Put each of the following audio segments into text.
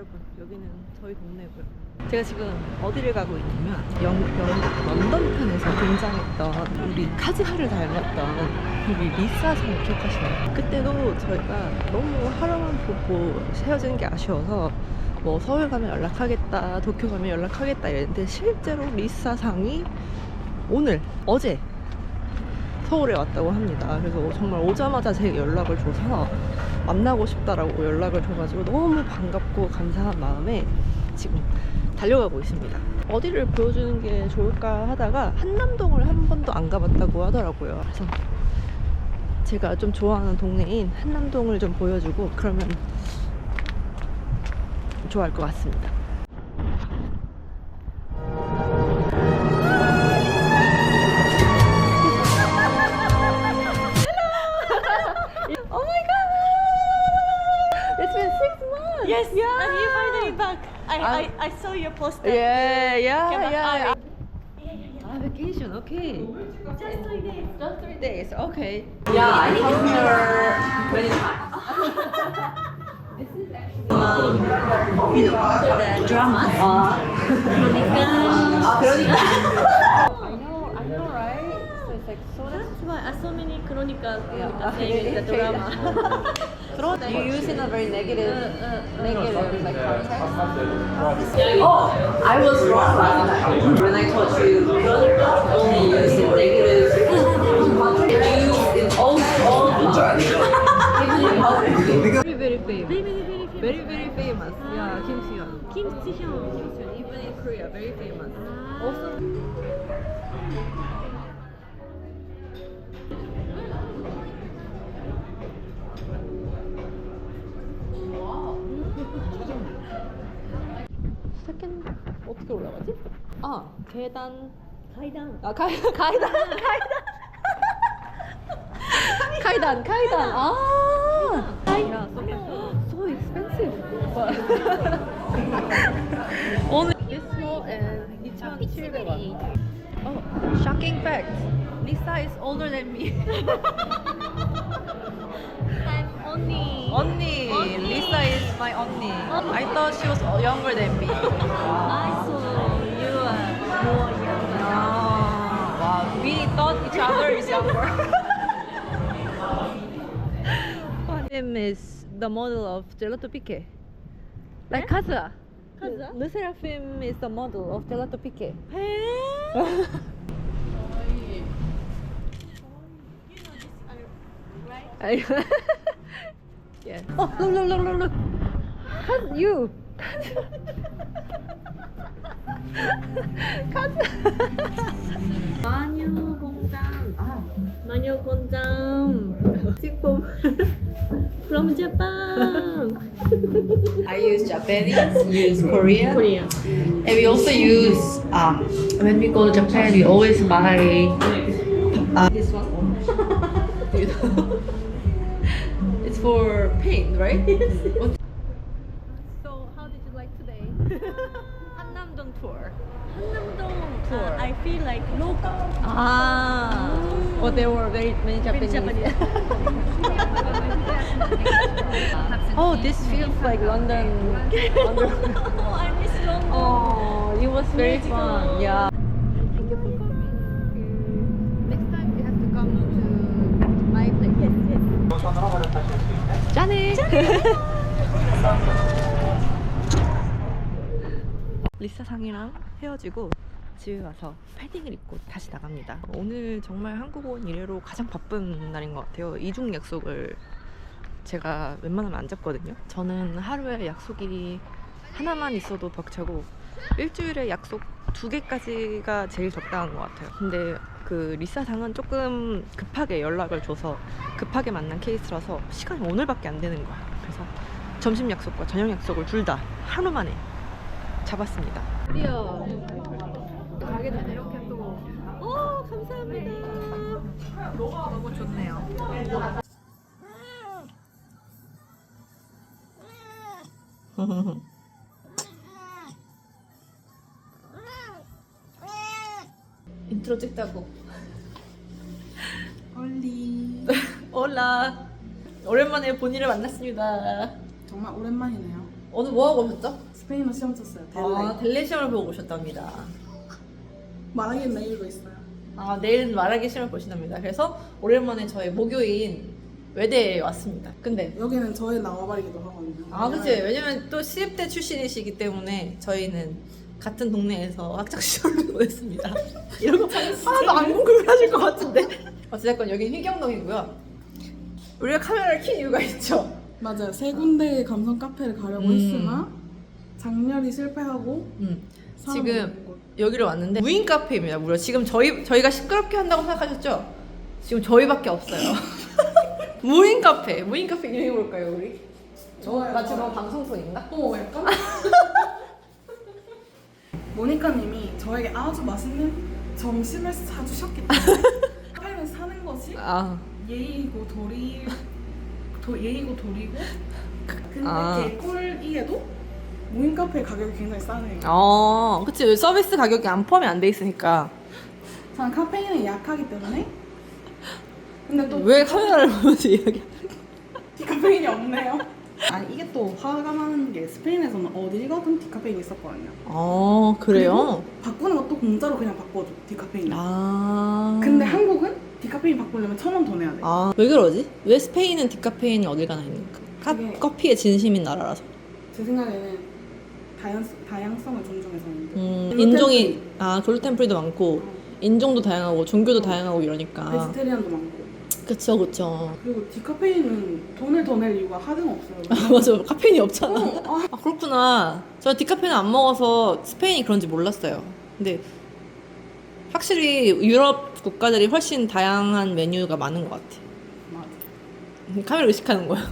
여러분, 여기는 저희 동네고요. 제가 지금 어디를 가고 있냐면 영국 런던 편에서 등장했던 우리 카즈하를 닮았던 우리 리사 씨 기억하시나요? 그때도 저희가 너무 하루만 보고 헤어지는 게 아쉬워서 뭐 서울 가면 연락하겠다, 도쿄 가면 연락하겠다 이랬는데 실제로 리사 상이 어제 서울에 왔다고 합니다. 그래서 정말 오자마자 제 연락을 줘서 만나고 싶다라고 연락을 줘가지고 너무 반갑고 감사한 마음에 지금 달려가고 있습니다. 어디를 보여주는 게 좋을까 하다가 한남동을 한 번도 안 가봤다고 하더라고요. 그래서 제가 좀 좋아하는 동네인 한남동을 좀 보여주고 그러면 좋아할 것 같습니다. Oh my god! It's been 6 months! Yes, yeah! and you finally back. I saw your poster. Yeah, Okay, but yeah. Ah, vacation, okay. Just 3 days. Just 3 days, okay. Yeah, I come here many times. The drama. I know, right? So it's like so That's why I saw many Chronica Yeah. saying the drama. you use in a very negative like context. Oh, I was wrong last time when I told you only use in negative. Use in all Very very famous. Very famous. Yeah, Kim Seon. Kim Ji-hyun. Even in Korea, very famous. Also. 세컨 어떻게 올라가지? 아 계단. Kaidan. 아 가이단. 아. 야, so expensive. 오늘 this small and 2,700원. Oh, shocking fact. Lisa is older than me. I'm only. 언니. Lisa is my 언니. I thought she was younger than me. I saw you are more younger. Wow, we thought each other is younger. Him is the model of Gelato Pique. Like Kazuha. Kazuha? Le Seraphim is the model of Gelato Pique. Right? Yeah. Oh, look. You. 마녀 공장. 식품. From Japan. I use Japanese, use Korean, Korea. and we also use when we go to Japan, we always buy this one. It's for paint, right? Yes. So, how did you like today? 한남동 tour. 한남동. Tour. I feel like local. Ah. Oh, there were very many Japanese. Oh, this feels like London. Oh, I miss London. Oh, it was very Musical. fun. Yeah. Thank you for coming. Next time you have to come to my place. Yes. 짠해. 리사 상이랑 헤어지고 집에 와서 패딩을 입고 다시 나갑니다. 오늘 정말 한국 온 이래로 가장 바쁜 날인 것 같아요. 이중 약속을 제가 웬만하면 안 잡거든요. 저는 하루에 약속이 하나만 있어도 벅차고 일주일에 약속 2개까지가 제일 적당한 것 같아요. 근데 그 리사 상은 조금 급하게 연락을 줘서 급하게 만난 케이스라서 시간이 오늘밖에 안 되는 거야. 그래서 점심 약속과 저녁 약속을 둘 다 하루 만에 잡았습니다. 드디어 가게 되네. 이렇게 또. 오, 감사합니다. 너무 좋네요. 인트로 찍자고. 올라. 오랜만에 본인을 만났습니다. 정말 오랜만이네요. 오늘 뭐 하고 오셨죠? 스페인어 시험 쳤어요. 델레 시험을 보고 오셨답니다. 말하기엔 내일도 있어요. 내일 말하기 시험을 보신답니다. 그래서 오랜만에 저희 모교인 외대에 왔습니다. 근데 여기는 저희 나와버리기도 하거든요. 그치. 왜냐면 또 시립대 출신이시기 때문에 저희는 같은 동네에서 학창시절을 보냈습니다. 이런 거 하나도 안 궁금해하실 것 같은데. 어쨌든 여기는 휘경동이고요. 우리가 카메라를 킨 이유가 있죠. 맞아요. 세 군데의 감성 카페를 가려고 했으나 장렬히 실패하고 사람을 지금 못 본 곳. 여기로 왔는데 무인 카페입니다. 무려 지금 저희가 시끄럽게 한다고 생각하셨죠? 지금 저희밖에 없어요. 무인 카페 이름이 뭘까요, 우리? 좋아요. 나 지금 방송톤인가? 약간? 모니카님이 저에게 아주 맛있는 점심을 사주셨기 때문에 카페를 사는 것이 예의고 도리고 근데 개꿀이에도 무인 카페 가격이 굉장히 싸네요. 그치. 서비스 가격이 안 포함이 안 돼 있으니까. 저는 카페인에 약하기 때문에 근데 또 왜 카메라를 보면서 이야기? 디카페인이 없네요. 아니 이게 또 화가 나는 게 스페인에서는 어딜 가든 디카페인이 있었거든요. 그래요? 그리고 바꾸는 것도 공짜로 그냥 바꿔줘 디카페인. 근데 근데 한국은 디카페인 바꾸려면 1,000원 더 내야 돼. 왜 그러지? 왜 스페인은 디카페인이 어딜 가나 있는 그게- 커피의 진심인 나라라서. 제 생각에는 다양성을 존중해서 인종이 글루텐 프리도 많고 인종도 다양하고 종교도 다양하고 이러니까. 베지테리안도 많고. 그쵸. 그리고 디카페인은 돈을 더 낼 이유가 하등 없어요. 맞아. 카페인이 없잖아. 그렇구나. 저 디카페인 안 먹어서 스페인이 그런지 몰랐어요. 근데 확실히 유럽 국가들이 훨씬 다양한 메뉴가 많은 것 같아. 맞아. 카메라 의식하는 거야.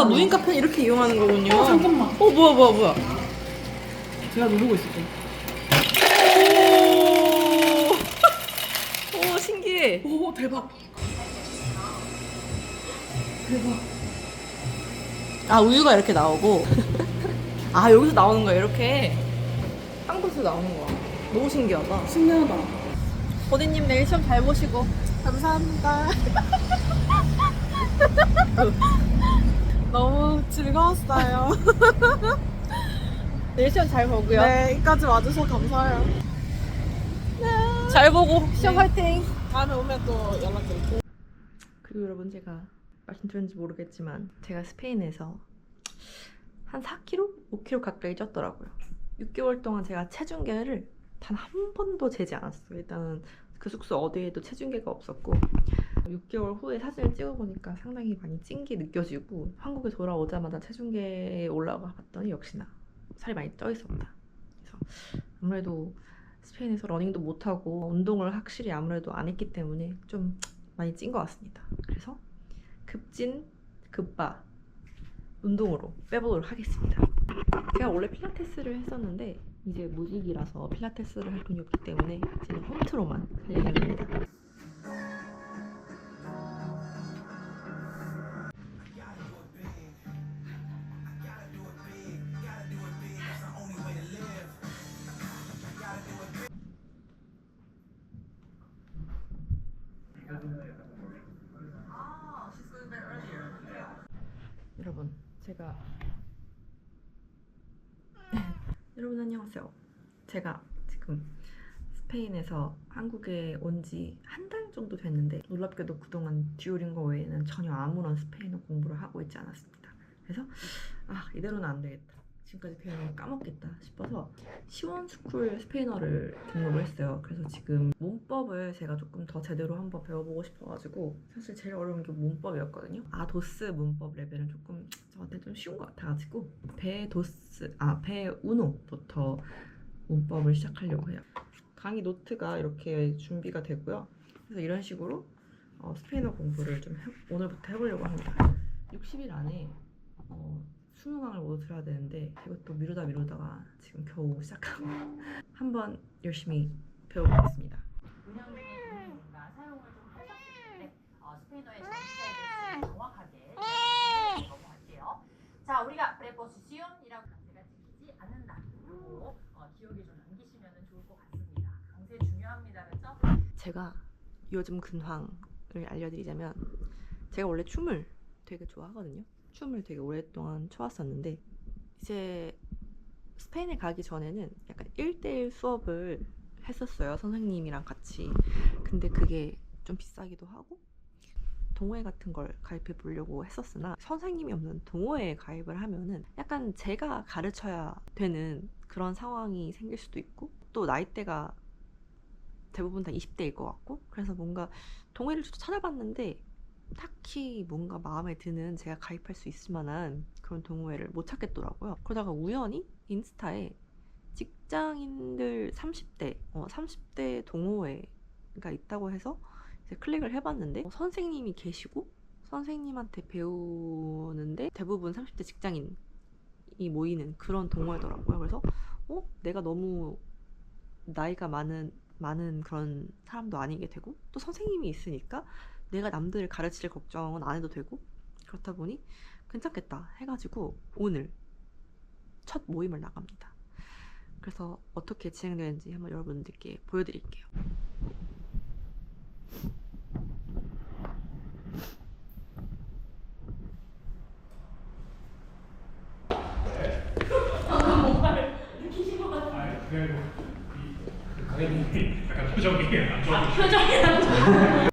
무인 카페는 이렇게 이용하는 거군요. 잠깐만. 뭐야. 제가 누르고 있을게. 오, 신기해. 오 대박. 우유가 이렇게 나오고. 여기서 나오는 거야, 이렇게. 한국에서 나오는 거야. 너무 신기하다. 신기하다. 고디님 내일 시험 잘 보시고. 감사합니다. 너무 즐거웠어요. 내일 시험 잘 보고요. 네, 여기까지 와주셔서 감사해요. 잘 보고 시험 화이팅. 다음에 오면 또 연락드릴게요. 그리고 여러분, 제가 말씀드렸는지 모르겠지만 제가 스페인에서 한 4kg? 5kg 가까이 쪘더라고요. 6개월 동안 제가 체중계를 단 한 번도 재지 않았어요. 일단은 그 숙소 어디에도 체중계가 없었고 6개월 후에 사진을 찍어보니까 상당히 많이 찐 게 느껴지고 한국에 돌아오자마자 체중계에 올라가 봤더니 역시나 살이 많이 쪄 있었다. 그래서 아무래도 스페인에서 러닝도 못하고 운동을 확실히 아무래도 안 했기 때문에 좀 많이 찐 것 같습니다. 그래서 급진 급바 운동으로 빼보도록 하겠습니다. 제가 원래 필라테스를 했었는데 이제 무직이라서 필라테스를 할 돈이 없기 때문에 이제는 홈트로만 할 예정입니다. 여러분, 제가 여러분 안녕하세요. 제가 지금 스페인에서 한국에 온 지 한 달 정도 됐는데 놀랍게도 그동안 듀오링고 외에는 전혀 아무런 스페인어 공부를 하고 있지 않았습니다. 그래서 이대로는 안 되겠다. 지금까지 배운 걸 까먹겠다 싶어서 시원스쿨 스페인어를 등록을 했어요. 그래서 지금 문법을 제가 조금 더 제대로 한번 배워보고 싶어가지고 사실 제일 어려운 게 문법이었거든요. 도스 문법 레벨은 조금 저한테 좀 쉬운 것 같아가지고 베우노부터 문법을 시작하려고 해요. 강의 노트가 이렇게 준비가 되고요. 그래서 이런 식으로 스페인어 공부를 좀 오늘부터 해보려고 합니다. 60일 안에 20강을 모두 들어야 되는데 이것도 미루다가 지금 겨우 시작하고 한번 열심히 배워보겠습니다. 운영 중에 뭔가 사용을 좀 하셨을 때 스페인어의 정체에 대해서 정확하게 넘어갈게요. 자, 우리가 preposición이라고 강세가 지키지 않는다. 이거 기억에 좀 남기시면 좋을 것 같습니다. 강세 중요합니다. 그렇죠? 제가 요즘 근황을 알려드리자면 제가 원래 춤을 되게 좋아하거든요. 춤을 되게 오랫동안 춰왔었는데 이제 스페인에 가기 전에는 약간 1대1 수업을 했었어요. 선생님이랑 같이. 근데 그게 좀 비싸기도 하고 동호회 같은 걸 가입해 보려고 했었으나 선생님이 없는 동호회에 가입을 하면은 약간 제가 가르쳐야 되는 그런 상황이 생길 수도 있고 또 나이대가 대부분 다 20대일 것 같고 그래서 뭔가 동호회를 찾아봤는데 딱히 뭔가 마음에 드는 제가 가입할 수 있을 만한 그런 동호회를 못 찾겠더라고요. 그러다가 우연히 인스타에 직장인들 30대 동호회가 있다고 해서 이제 클릭을 해봤는데 선생님이 계시고 선생님한테 배우는데 대부분 30대 직장인이 모이는 그런 동호회더라고요. 그래서 내가 너무 나이가 많은 그런 사람도 아니게 되고 또 선생님이 있으니까 내가 남들을 가르칠 걱정은 안 해도 되고 그렇다 보니 괜찮겠다 해가지고 오늘 첫 모임을 나갑니다. 그래서 어떻게 진행되는지 한번 여러분들께 보여드릴게요. 강혜님이 약간 표정이 안 좋아.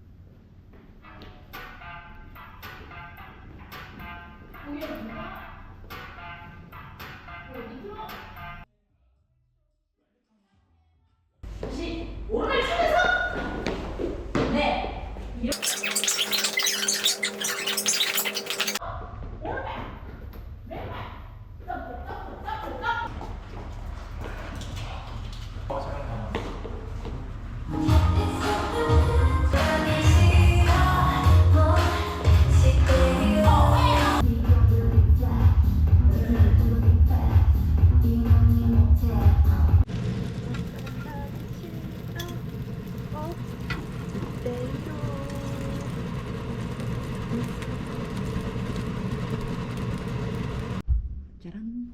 짜란.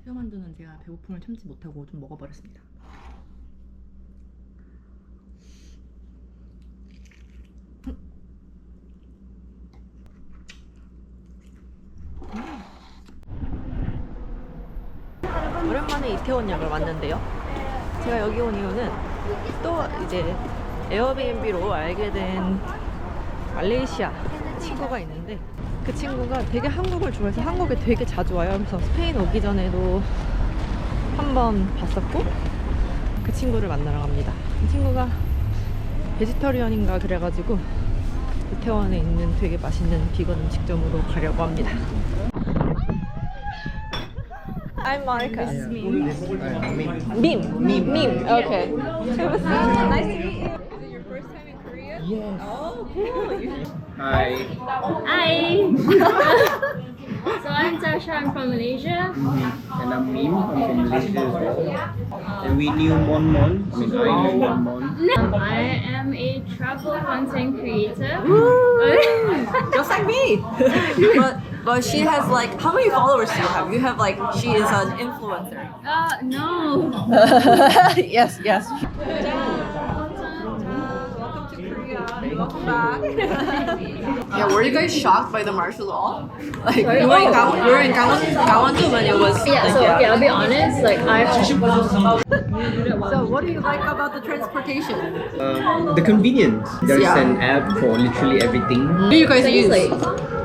새우만두는 제가 배고픔을 참지 못하고 좀 먹어버렸습니다. 오랜만에 이태원역을 왔는데요. 제가 여기 온 이유는 또 이제 에어비앤비로 알게 된 말레이시아 친구가 있는데 그 친구가 되게 한국을 좋아해서 한국에 되게 자주 와요. 그래서 스페인 오기 전에도 한번 봤었고 그 친구를 만나러 갑니다. 이 친구가 베지터리언인가 그래가지고 이태원에 있는 되게 맛있는 비건 음식점으로 가려고 합니다. I'm Monica. Meme. Okay. Nice to meet you. Is it your first time in Korea? Yes. Oh, cool. Hi. Hi. So I'm Tasha. I'm from Malaysia. And I'm Mim. I'm from Malaysia as well. And we knew Mon Mon. I mean, I knew Mon Mon. I am a travel content creator. Just like me. but she has like, how many followers do you have? You have like, she is an influencer. No. Yes. Welcome to Korea. Welcome back. Yeah, were you guys shocked by the martial law? Like you were in Gangwon-do when it was. Yeah. So okay, I'll be honest. Like So what do you like about the transportation? The convenience. There's Yeah. an app for literally everything. What do you guys use?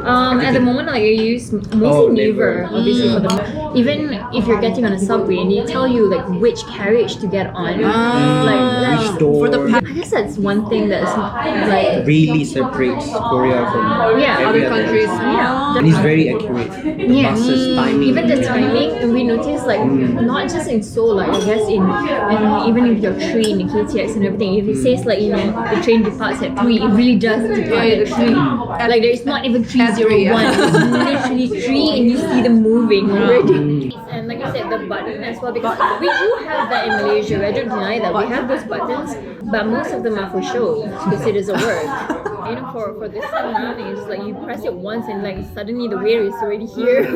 at the moment, like I use mostly Naver, obviously for the. Even if you're getting on a subway and they tell you like which carriage to get on, Which door I guess that's one thing that's like really separates Korea from Yeah, every other other countries. Yeah. And it's very accurate. Yeah. Buses timing. Even the timing, and we notice like not just in Seoul, like I guess in and even if your train, the KTX and everything, if it says like the train departs at 3, it really does depart at 3. Like there is not even 301. It's literally 3 and you see them moving already. And like I said, the button as well, because we do have that in Malaysia. I don't deny that we have those buttons, but most of them are for show because it doesn't work. You know, for this one, it's like you press it once and like suddenly the wheel is already here.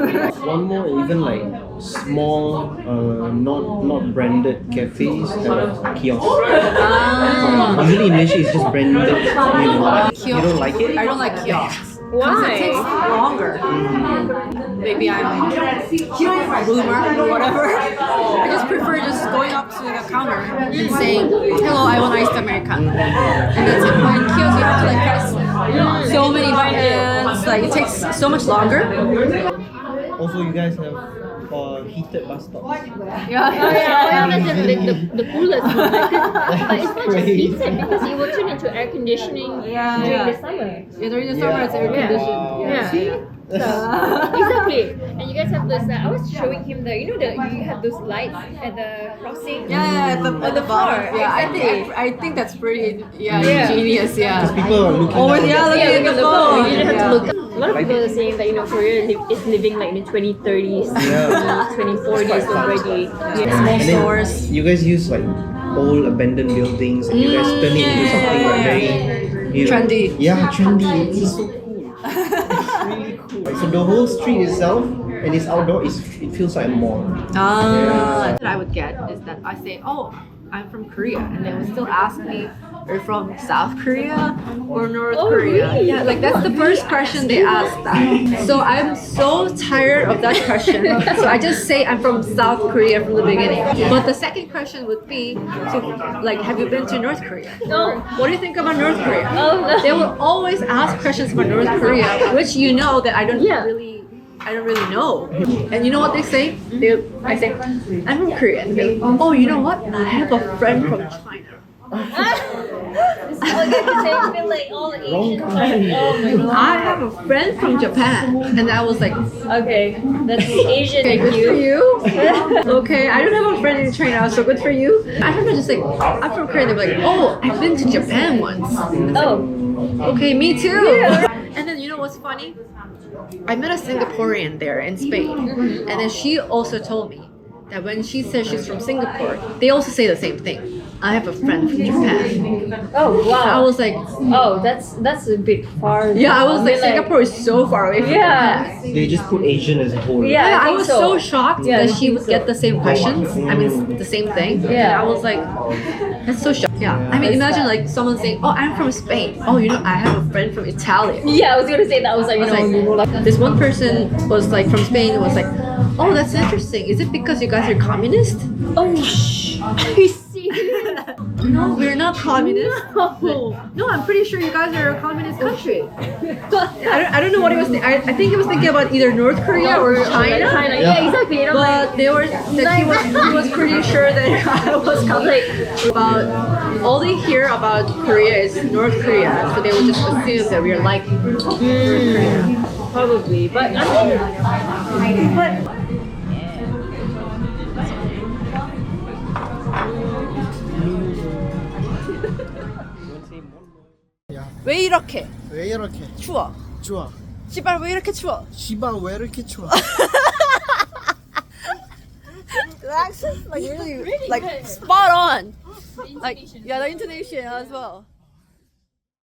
One more, even like small, not branded cafes have kiosks. Usually in Malaysia it's just branded. You know, you don't like it? I don't like kiosks. Why? It takes longer. Maybe I'm a boomer or whatever. I just prefer just going up to the counter and saying, "Hello, I want iced Americano." And that's it. But in kiosk, you have to like press so many buttons. Like it takes so much longer. Also, you guys have heated bus stops. Yeah, that's the coolest one. But it's not just Crazy. heated because it will turn into air conditioning during the summer. Yeah, during the summer it's air conditioned. Yeah. Exactly. And you guys have this. I was showing him the. You know you have those lights at the crossing. Yeah, at the bar. Yeah, I think that's pretty ingenious. Yeah. People are looking Oh, down yeah, at look the- at the phone. You didn't have Yeah. to look up. A lot of people are saying that Korea is living like in the 2030s, Yeah. 2040s already. Small And then stores. you guys use like old abandoned buildings and you guys turn it into something like very you know, Trendy. Yeah, trendy. It's so cool. It's really cool. So the whole street itself and it's outdoor, it feels like a mall. What I would get is that I say, "Oh, I'm from Korea," and they would still ask me, "Are you from South Korea or North Korea?" really? Yeah, like that's the first question they ask that. So I'm so tired of that question. So I just say I'm from South Korea from the beginning. But the second question would be, so like, have you been to North Korea? No. What do you think about North Korea? Oh, no. They will always ask questions about North Korea, which you know that I don't really know. And you know what they say? I say, "I'm from Korea." And they're like, "Oh, you know what? I have a friend from China." They feel like all Asians. Oh my god. I have a friend from Japan. And I was like, Okay, that's Asian okay, in good for you. you. Okay, I don't have a friend in China, so good for you. I remember just like, I'm from Korea. And they're like, "Oh, I've been to Japan once." Oh, Okay, me too. And then you know what's funny? I met a Singaporean there in Spain, and then she also told me that when she says she's from Singapore, they also say the same thing. I have a friend from Japan. oh I wow. was like, Oh, that's a bit far. yeah, I was I like, mean, Singapore is so far away from Yeah. Japan. They just put Asian as a whole. Yeah. Yeah, I think was so. so shocked Yeah, that I she think would get the same questions. I mean, the same thing. Yeah. And I was like, that's so shocked. Yeah. I mean, imagine like someone saying, "Oh, I'm from Spain." "Oh, you know, I have a friend from Italy." Yeah, I was gonna say that. I was like, I was like, this one person was like from Spain and was like, "Oh, that's interesting. Is it because you guys are communist?" oh, are you serious? No, we're not communist. No. No, I'm pretty sure you guys are a communist country. I don't know what he was thinking. I think he was thinking about either North Korea or China. China. Yeah. Yeah, exactly. And I'm like, But they were that he was pretty sure that I was coming. About all they hear about Korea is North Korea, so they would just assume that we're like North Korea. probably, but I mean, 왜 이렇게 왜 이렇게 추워? 좋아? 씨발 왜 이렇게 추워? 시발 왜 이렇게 좋아? The accent like really like spot on. Like yeah, the intonation as well.